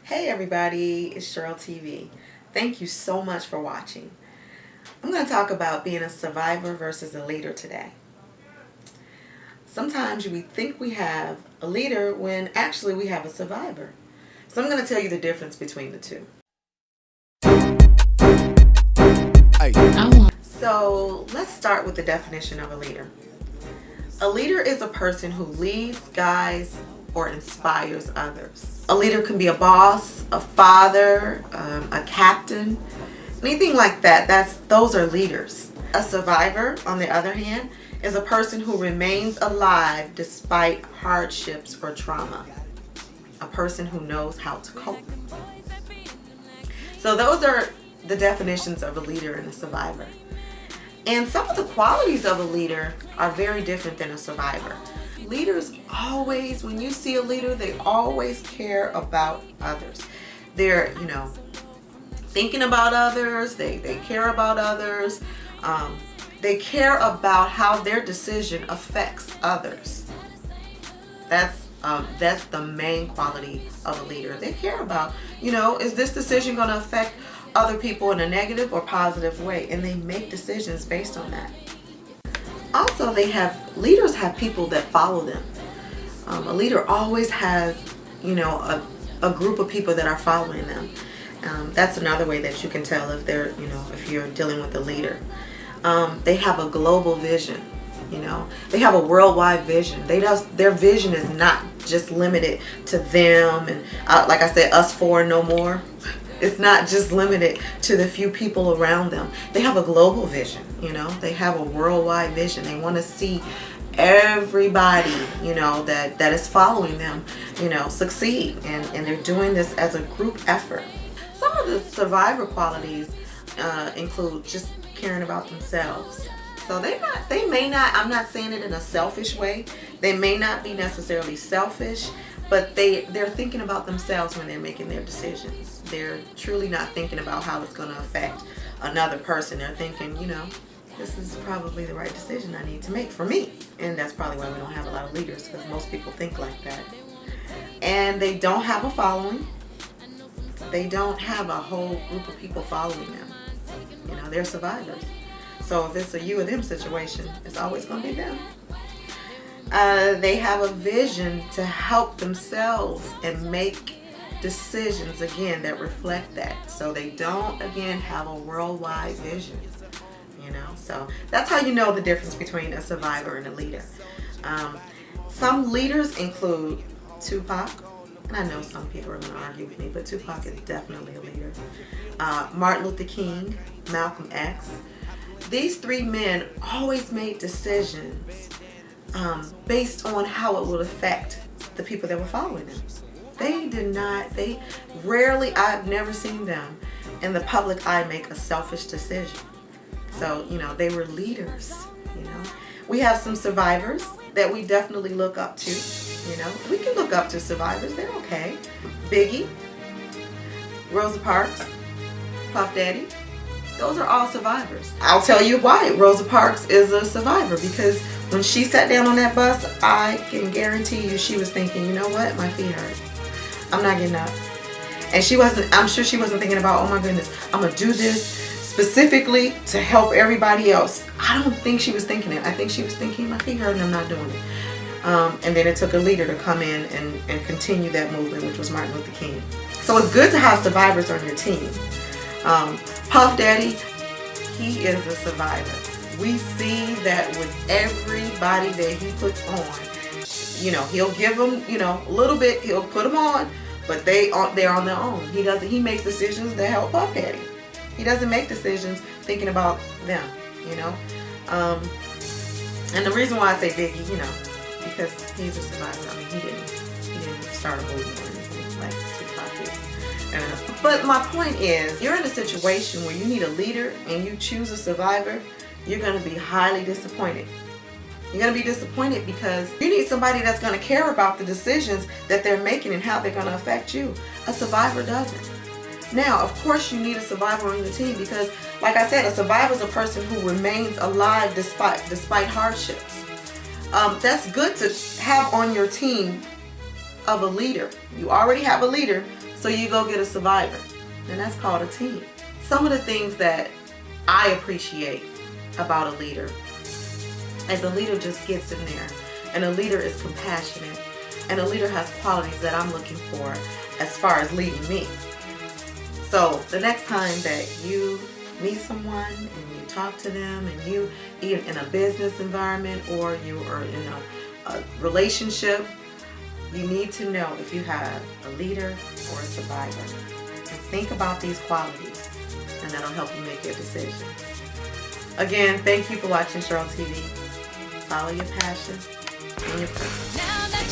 Hey everybody, it's Cheryl TV. Thank you so much for watching. I'm going to talk about being a survivor versus a leader today. Sometimes we think we have a leader when actually we have a survivor. So I'm going to tell you the difference between the two. So let's start with the definition of a leader. A leader is a person who leads, guides, or inspires others. A leader can be a boss, a father, a captain, anything like that. Those are leaders. A survivor, on the other hand, is a person who remains alive despite hardships or trauma. A person who knows how to cope. So those are the definitions of a leader and a survivor. And some of the qualities of a leader are very different than a survivor. Leaders always, when you see a leader, they always care about others. They're, thinking about others. They care about others. They care about how their decision affects others. That's the main quality of a leader. They care about, is this decision going to affect other people in a negative or positive way, and they make decisions based on that. Also, leaders have people that follow them. A leader always has, a group of people that are following them. That's another way that you can tell if they're, if you're dealing with a leader. They have a global vision. They have a worldwide vision. Their vision is not just limited to them and, like I said, us four, no more. It's not just limited to the few people around them. They have a global vision, They have a worldwide vision. They want to see everybody, that is following them, succeed. And they're doing this as a group effort. Some of the survivor qualities include just caring about themselves. So they may not, I'm not saying it in a selfish way. They may not be necessarily selfish, but they're thinking about themselves when they're making their decisions. They're truly not thinking about how it's going to affect another person. They're thinking, this is probably the right decision I need to make for me. And that's probably why we don't have a lot of leaders, because most people think like that. And they don't have a following. They don't have a whole group of people following them. They're survivors. So if it's a you or them situation, it's always going to be them. They have a vision to help themselves and make decisions, again, that reflect that. So they don't, again, have a worldwide vision. So that's how you know the difference between a survivor and a leader. Some leaders include Tupac. And I know some people are going to argue with me, but Tupac is definitely a leader. Martin Luther King, Malcolm X. These three men always made decisions based on how it would affect the people that were following them. They rarely, I've never seen them in the public eye make a selfish decision. So, they were leaders, We have some survivors that we definitely look up to, We can look up to survivors, they're okay. Biggie, Rosa Parks, Puff Daddy. Those are all survivors. I'll tell you why Rosa Parks is a survivor, because when she sat down on that bus, I can guarantee you she was thinking, you know what, my feet hurt. I'm not getting up. And I'm sure she wasn't thinking about, oh my goodness, I'm going to do this specifically to help everybody else. I don't think she was thinking it. I think she was thinking, my feet hurt and I'm not doing it. And then it took a leader to come in and continue that movement, which was Martin Luther King. So it's good to have survivors on your team. Puff Daddy, he is a survivor. We see that with everybody that he puts on. He'll give them, a little bit, he'll put them on, but they're on their own. He makes decisions that help Puff Daddy. He doesn't make decisions thinking about them, And the reason why I say Biggie, because he's a survivor. I mean, he didn't start a movement or anything like Tupac did. But my point is, you're in a situation where you need a leader and you choose a survivor, you're going to be highly disappointed. You're going to be disappointed because you need somebody that's going to care about the decisions that they're making and how they're going to affect you. A survivor doesn't. Now, of course, you need a survivor on your team because, like I said, a survivor is a person who remains alive despite hardships. That's good to have on your team of a leader. You already have a leader, So you go get a survivor, and that's called a team. Some of the things that I appreciate about a leader is a leader just gets in there, and a leader is compassionate, and a leader has qualities that I'm looking for as far as leading me. So the next time that you meet someone and you talk to them, and you even in a business environment or you are in a relationship, you need to know if you have a leader or a survivor. And think about these qualities, and that'll help you make your decision. Again, thank you for watching Cheryl TV. Follow your passion and your purpose.